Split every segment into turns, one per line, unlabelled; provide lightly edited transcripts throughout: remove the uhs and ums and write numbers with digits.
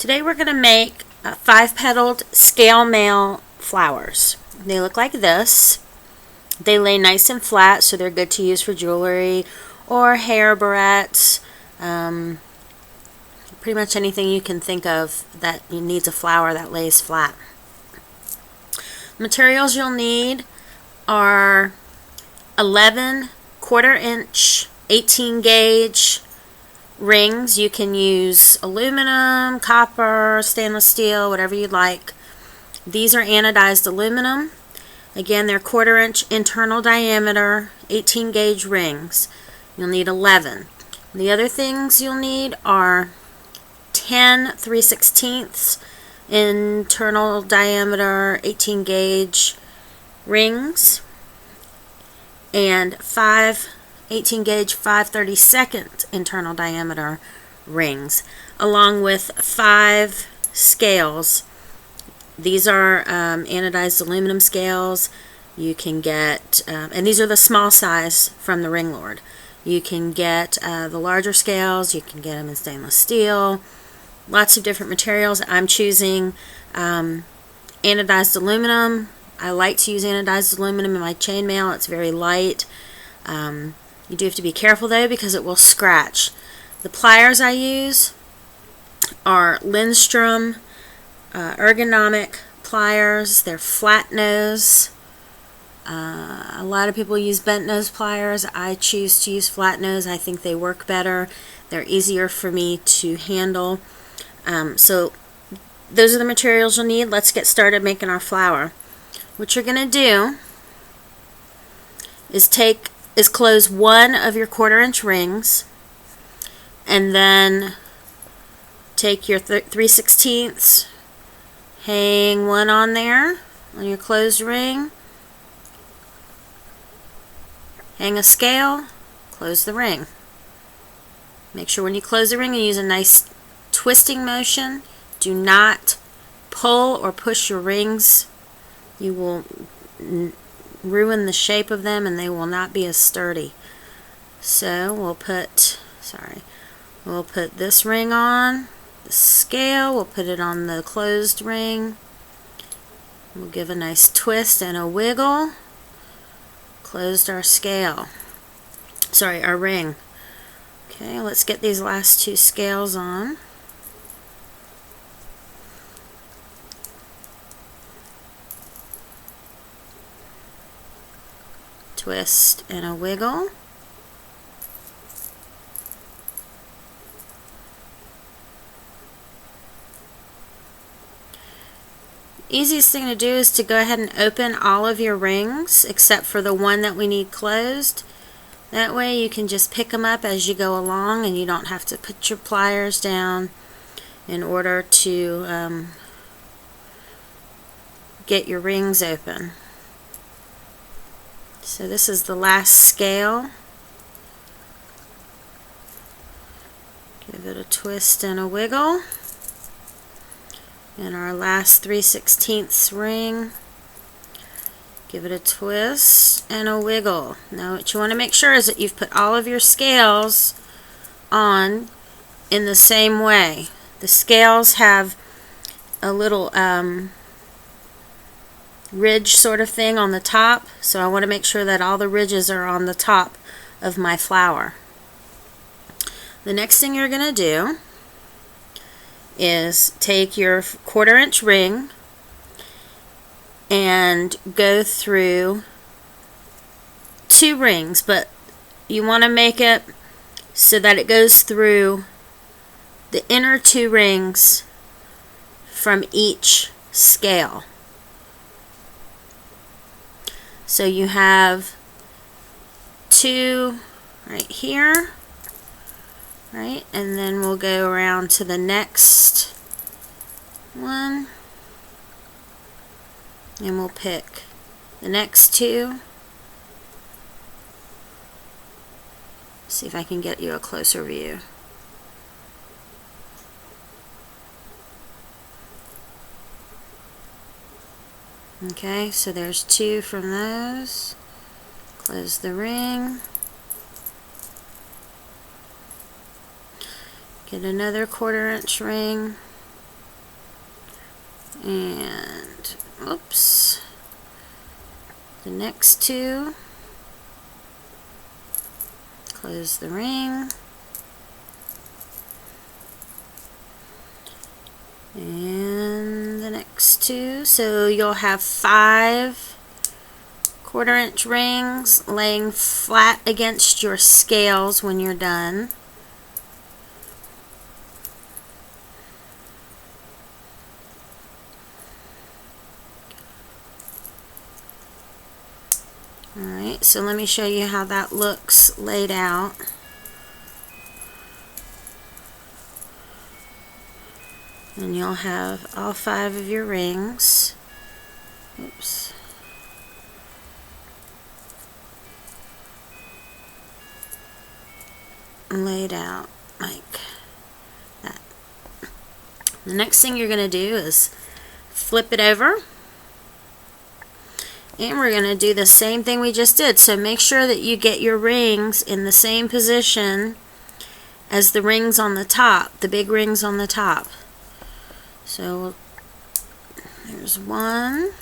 Today we're going to make 5-petaled scale maille flowers. They look like this. They lay nice and flat, so they're good to use for jewelry or hair barrettes. Pretty much anything you can think of that needs a flower that lays flat. Materials you'll need are 11 1/4-inch 18 gauge rings. You can use aluminum, copper, stainless steel, whatever you'd like. These are anodized aluminum. Again, they're 1/4-inch internal diameter 18 gauge rings. You'll need 11. The other things you'll need are 10 3/16 internal diameter 18 gauge rings and 5 18 gauge 5/32 internal diameter rings, along with 5 scales. These are anodized aluminum scales. You can get, and these are the small size from the Ring Lord. You can get the larger scales. You can get them in stainless steel. Lots of different materials. I'm choosing anodized aluminum. I like to use anodized aluminum in my chainmail. It's very light. You do have to be careful though, because it will scratch. The pliers I use are Lindstrom ergonomic pliers. They're flat nose. A lot of people use bent nose pliers. I choose to use flat nose. I think they work better. They're easier for me to handle. So those are the materials you'll need. Let's get started making our flower. What you're going to do is close one of your 1/4-inch rings, and then take your 3/16, hang one on there on your closed ring, hang a scale, close the ring. Make sure when you close the ring you use a nice twisting motion. Do not pull or push your rings. You will ruin the shape of them and they will not be as sturdy. So we'll put this ring on the scale. We'll put it on the closed ring. We'll give a nice twist and a wiggle. Closed our scale. Our ring. Okay, let's get these last 2 scales on. Twist and a wiggle. Easiest thing to do is to go ahead and open all of your rings except for the one that we need closed. That way you can just pick them up as you go along and you don't have to put your pliers down in order to get your rings open. So this is the last scale. Give it a twist and a wiggle. And our last 3/16 ring. Give it a twist and a wiggle. Now what you want to make sure is that you've put all of your scales on in the same way. The scales have a little ridge sort of thing on the top, so I want to make sure that all the ridges are on the top of my flower. The next thing you're going to do is take your 1/4-inch ring and go through 2 rings, but you want to make it so that it goes through the inner 2 rings from each scale. So you have 2 right here, right? And then we'll go around to the next one, and we'll pick the next 2. See if I can get you a closer view. Okay, so there's 2 from those. Close the ring. Get another 1/4-inch ring. And oops, the next two, close the ring, and the next two. So you'll have 5 1/4" rings laying flat against your scales when you're done. Alright, so let me show you how that looks laid out. And you'll have all 5 of your rings. Oops. Laid out like that. The next thing you're going to do is flip it over. And we're going to do the same thing we just did. So make sure that you get your rings in the same position as the rings on the top, the big rings on the top. So there's 1.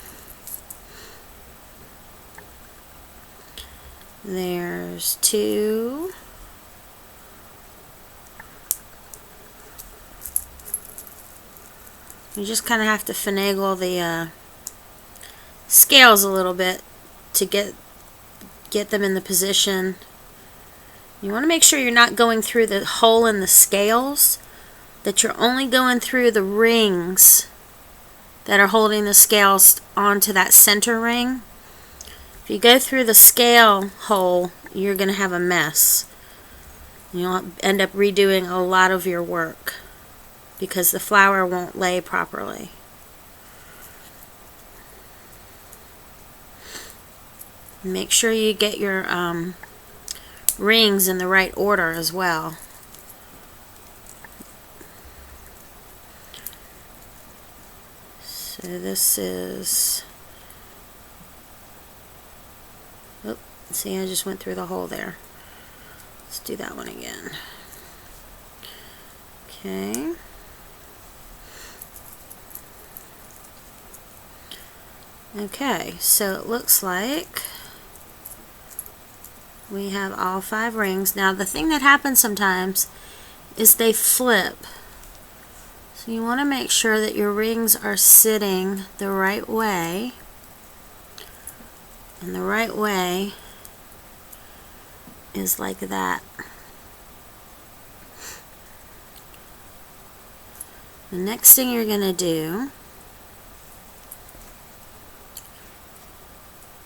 There's 2. You just kind of have to finagle the scales a little bit to get them in the position. You want to make sure you're not going through the hole in the scales, that you're only going through the rings that are holding the scales onto that center ring. If you go through the scale hole, you're going to have a mess. You'll end up redoing a lot of your work because the flower won't lay properly. Make sure you get your rings in the right order as well. So this is, oh, see, I just went through the hole there. Let's do that one again. Okay. Okay, so it looks like we have all 5 rings. Now the thing that happens sometimes is they flip. So you want to make sure that your rings are sitting the right way. And the right way is like that. The next thing you're going to do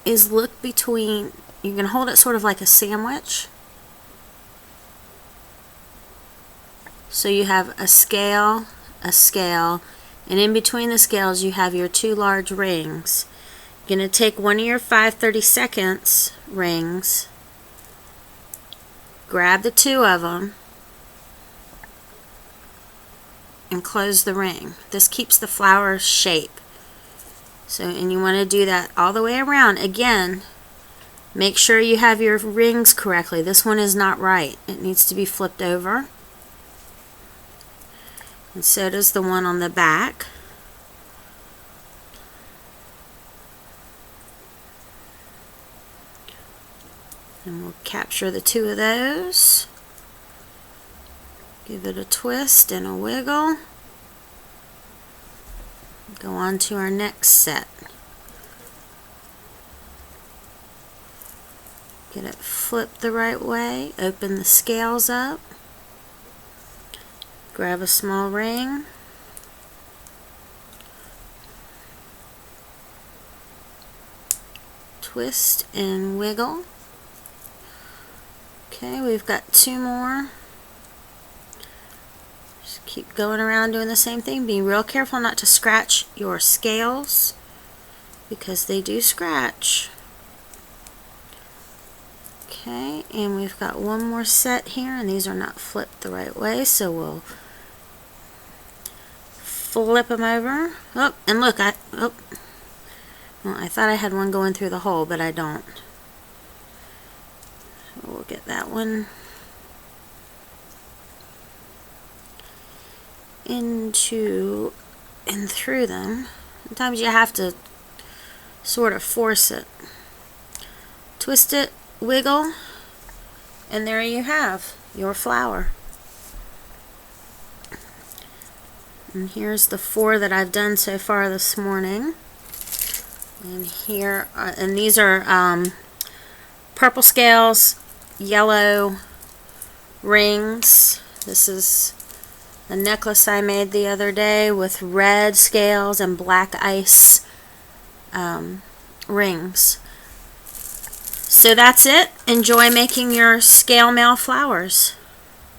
is look between, you're going to hold it sort of like a sandwich. So you have a scale, and in between the scales you have your 2 large rings. You're going to take one of your 5/32 rings, grab the 2 of them, and close the ring. This keeps the flower shape. So, and you want to do that all the way around. Again, make sure you have your rings correctly. This one is not right. It needs to be flipped over. And so does the one on the back. And we'll capture the 2 of those. Give it a twist and a wiggle. Go on to our next set. Get it flipped the right way. Open the scales up. Grab a small ring. Twist and wiggle. Okay, we've got 2 more. Just keep going around doing the same thing. Be real careful not to scratch your scales because they do scratch. Okay, and we've got 1 more set here, and these are not flipped the right way, so we'll flip them over. Oh, and look, well, I thought I had one going through the hole, but I don't. So we'll get that one into and through them. Sometimes you have to sort of force it. Twist it, wiggle, and there you have your flower. And here's the 4 that I've done so far this morning. And here, and these are purple scales, yellow rings. This is a necklace I made the other day with red scales and black ice rings. So that's it. Enjoy making your scale mail flowers.